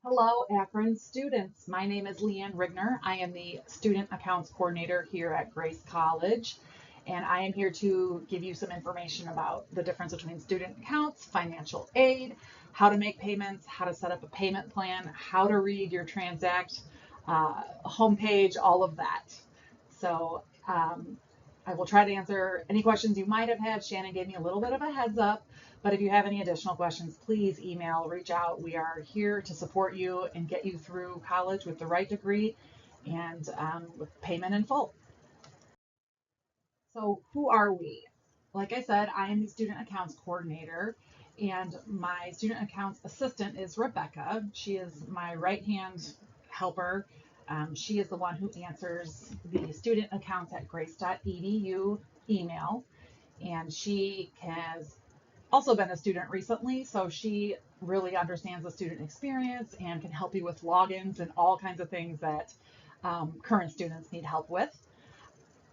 Hello, Akron students. My name is Leanne Rigner. I am the Student Accounts Coordinator here at Grace College, and I am here to give you some information about the difference between student accounts, financial aid, how to make payments, how to set up a payment plan, how to read your Transact homepage, all of that. So I will try to answer any questions you might have had. Shannon gave me a little bit of a heads up, but if you have any additional questions, please email, reach out. We are here to support you and get you through college with the right degree and with payment in full. So, who are we? Like I said, I am the student accounts coordinator, and my student accounts assistant is Rebecca. She is my right hand helper. She is the one who answers the student accounts at grace.edu email, and she has also been a student recently, so she really understands the student experience and can help you with logins and all kinds of things that current students need help with.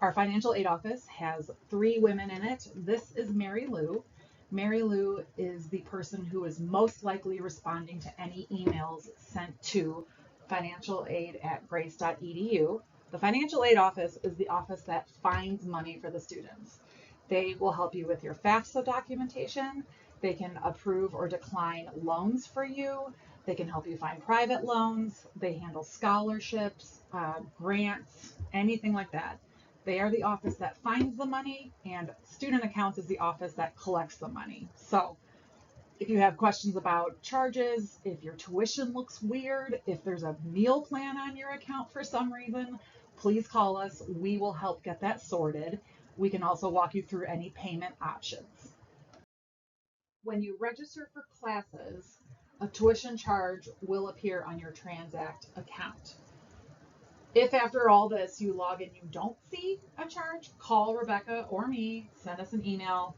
Our financial aid office has three women in it. This is Mary Lou. Mary Lou is the person who is most likely responding to any emails sent to financialaid@grace.edu. The financial aid office is the office that finds money for the students. They will help you with your FAFSA documentation. They can approve or decline loans for you. They can help you find private loans. They handle scholarships, grants, anything like that. They are the office that finds the money, and student accounts is the office that collects the money. So if you have questions about charges, if your tuition looks weird, if there's a meal plan on your account for some reason, please call us. We will help get that sorted. We can also walk you through any payment options. When you register for classes, a tuition charge will appear on your Transact account. If after all this you log in, you don't see a charge, call Rebecca or me, send us an email.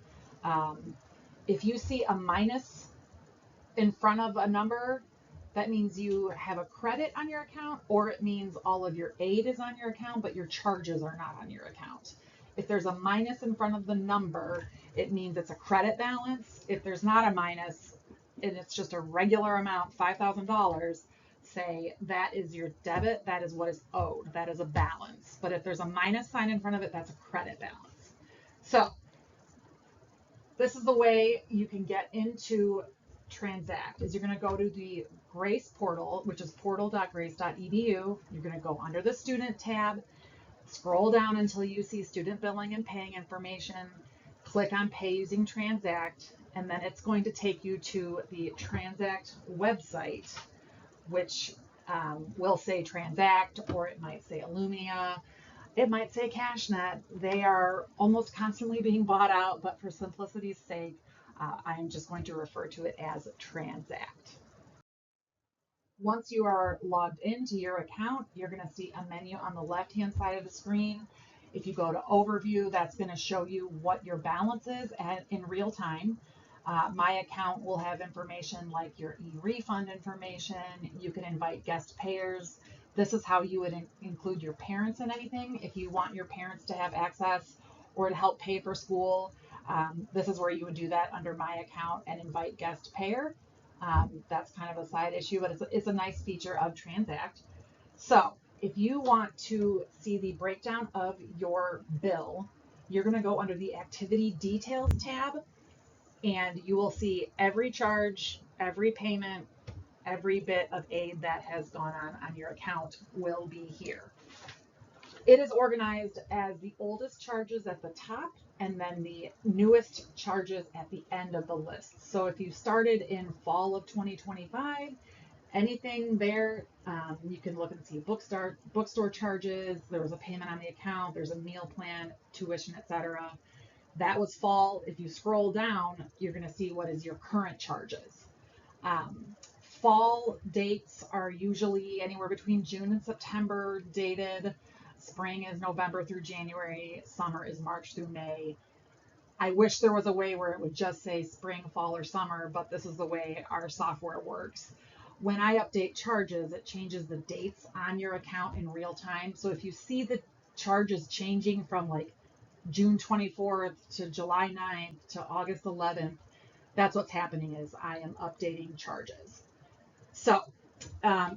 If you see a minus in front of a number, that means you have a credit on your account, or it means all of your aid is on your account, but your charges are not on your account. If there's a minus in front of the number, it means it's a credit balance. If there's not a minus and it's just a regular amount, $5,000, say that is your debit, that is what is owed, that is a balance. But if there's a minus sign in front of it, that's a credit balance. So this is the way you can get into Transact. Is you're going to go to the Grace portal, which is portal.grace.edu. You're going to go under the student tab, scroll down until you see student billing and paying information, click on pay using Transact, and then it's going to take you to the Transact website, which will say Transact, or it might say Illumia, it might say CashNet. They are almost constantly being bought out, but for simplicity's sake, I'm just going to refer to it as Transact. Once you are logged into your account, you're going to see a menu on the left-hand side of the screen. If you go to Overview, that's going to show you what your balance is in real time. My account will have information like your e-refund information. You can invite guest payers. This is how you would include your parents in anything. If you want your parents to have access or to help pay for school, this is where you would do that under my account and invite guest payer. That's kind of a side issue, but it's a nice feature of Transact. So if you want to see the breakdown of your bill, you're going to go under the Activity Details tab, and you will see every charge, every payment, every bit of aid that has gone on your account will be here. It is organized as the oldest charges at the top and then the newest charges at the end of the list. So if you started in fall of 2025, anything there, you can look and see bookstore charges, there was a payment on the account, there's a meal plan, tuition, etc. That was fall. If you scroll down, you're going to see what is your current charges. Fall dates are usually anywhere between June and September dated. Spring is November through January. Summer is March through May. I wish there was a way where it would just say spring, fall, or summer, but this is the way our software works. When I update charges, it changes the dates on your account in real time. So if you see the charges changing from like June 24th to July 9th to August 11th, that's what's happening is I am updating charges. So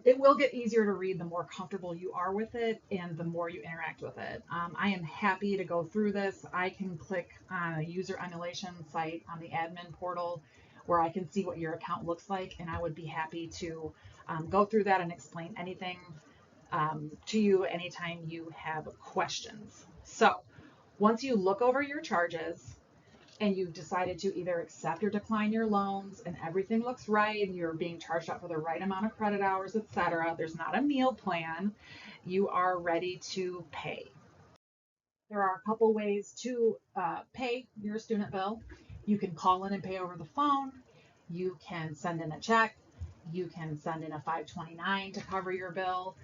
It will get easier to read the more comfortable you are with it and the more you interact with it. I am happy to go through this. I can click on a user emulation site on the admin portal where I can see what your account looks like, and I would be happy to go through that and explain anything to you anytime you have questions. So once you look over your charges, and you've decided to either accept or decline your loans and everything looks right and you're being charged out for the right amount of credit hours, etc., there's not a meal plan, you are ready to pay. There are a couple ways to pay your student bill. You can call in and pay over the phone. You can send in a check. You can send in a 529 to cover your bill.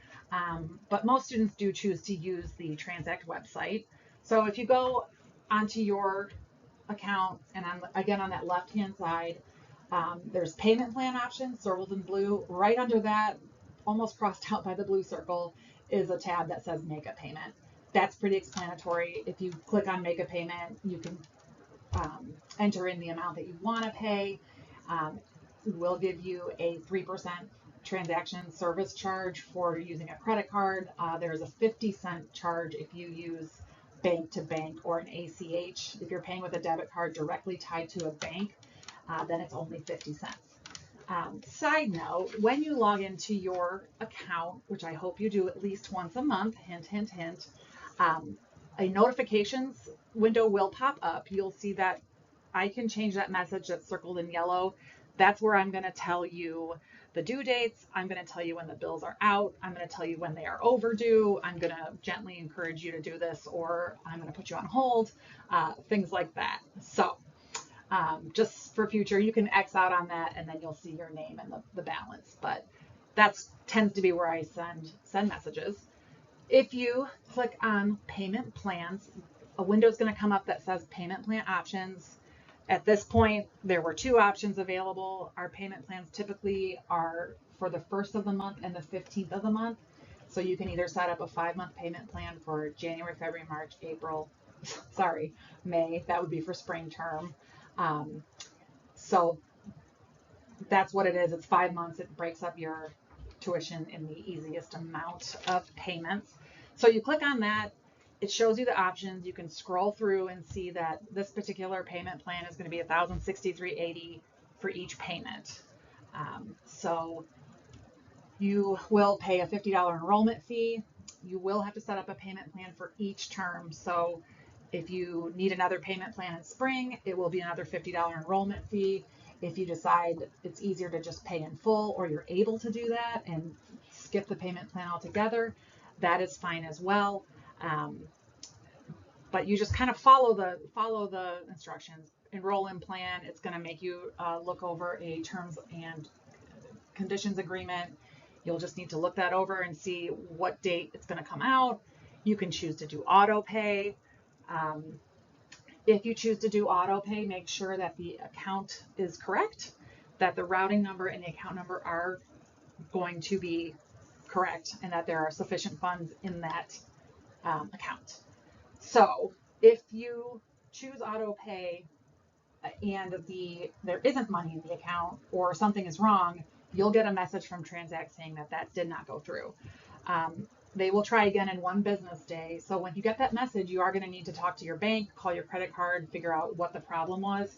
But most students do choose to use the Transact website. So if you go onto your account, and again on that left hand side, there's payment plan options circled in blue. Right under that, almost crossed out by the blue circle, is a tab that says make a payment. That's pretty explanatory. If you click on make a payment, you can enter in the amount that you want to pay. We'll give you a 3% transaction service charge for using a credit card. There's a 50-cent charge if you use bank to bank or an ACH. If you're paying with a debit card directly tied to a bank, then it's only 50 cents. Side note, when you log into your account, which I hope you do at least once a month, hint, hint, hint, a notifications window will pop up. You'll see that I can change that message that's circled in yellow. That's where I'm going to tell you the due dates. I'm going to tell you when the bills are out. I'm going to tell you when they are overdue. I'm going to gently encourage you to do this, or I'm going to put you on hold, things like that. So just for future, you can X out on that and then you'll see your name and the balance. But that tends to be where I send messages. If you click on payment plans, a window is going to come up that says payment plan options. At this point, there were two options available. Our payment plans typically are for the 1st of the month and the 15th of the month. So you can either set up a 5-month payment plan for January, February, March, April, May. That would be for spring term. So that's what it is. It's 5 months. It breaks up your tuition in the easiest amount of payments. So you click on that. It shows you the options. You can scroll through and see that this particular payment plan is going to be $1,063.80 for each payment. So you will pay a $50 enrollment fee. You will have to set up a payment plan for each term. So if you need another payment plan in spring, it will be another $50 enrollment fee. If you decide it's easier to just pay in full, or you're able to do that and skip the payment plan altogether, that is fine as well. But you just kind of follow the instructions. Enroll in plan. It's going to make you look over a terms and conditions agreement. You'll just need to look that over and see what date it's going to come out. You can choose to do auto pay. If you choose to do auto pay, make sure that the account is correct, that the routing number and the account number are going to be correct, and that there are sufficient funds in that account. So if you choose auto pay and there isn't money in the account or something is wrong, you'll get a message from Transact saying that did not go through. They will try again in 1 business day. So when you get that message, you are going to need to talk to your bank, call your credit card, figure out what the problem was.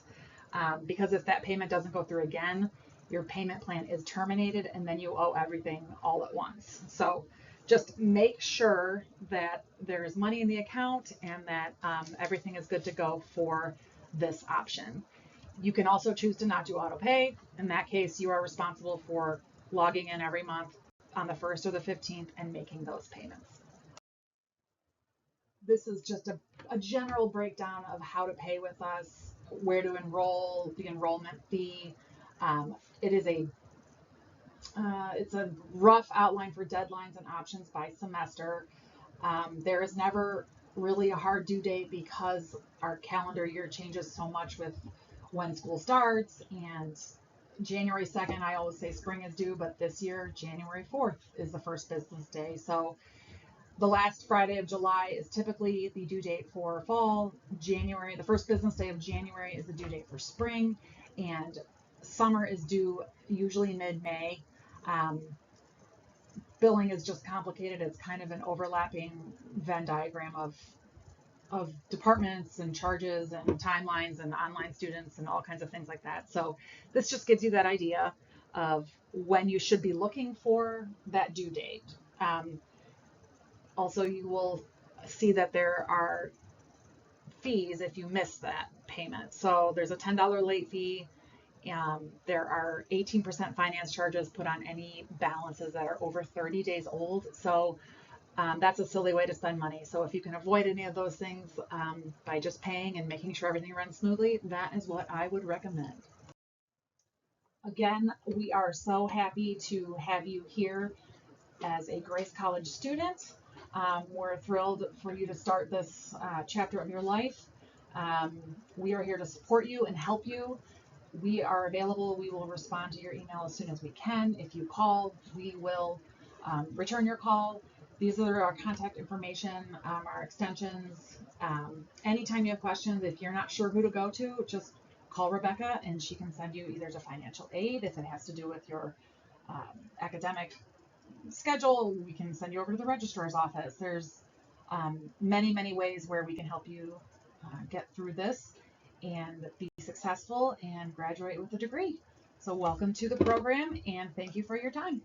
Because if that payment doesn't go through again, your payment plan is terminated and then you owe everything all at once. So just make sure that there is money in the account and that everything is good to go for this option. You can also choose to not do auto pay. In that case, you are responsible for logging in every month on the 1st or the 15th and making those payments. This is just a general breakdown of how to pay with us, where to enroll, the enrollment fee. It's a rough outline for deadlines and options by semester. There is never really a hard due date because our calendar year changes so much with when school starts, and January 2nd, I always say spring is due, but this year, January 4th is the first business day. So the last Friday of July is typically the due date for fall. The first business day of January is the due date for spring, and summer is due usually mid-May. billing is just complicated. It's kind of an overlapping Venn diagram of departments and charges and timelines and online students and all kinds of things like that. So this just gives you that idea of when you should be looking for that due date. Also, you will see that there are fees if you miss that payment. So there's a $10 late fee. There are 18% finance charges put on any balances that are over 30 days old. So that's a silly way to spend money. So if you can avoid any of those things by just paying and making sure everything runs smoothly, that is what I would recommend. Again, we are so happy to have you here as a Grace College student. We're thrilled for you to start this chapter of your life. We are here to support you and help you. We are available. We will respond to your email as soon as we can. If you call, we will return your call. These are our contact information, our extensions. Anytime you have questions, if you're not sure who to go to, just call Rebecca and she can send you either to financial aid if it has to do with your academic schedule. We can send you over to the registrar's office. There's many ways where we can help you get through this and be successful and graduate with a degree. So welcome to the program and thank you for your time.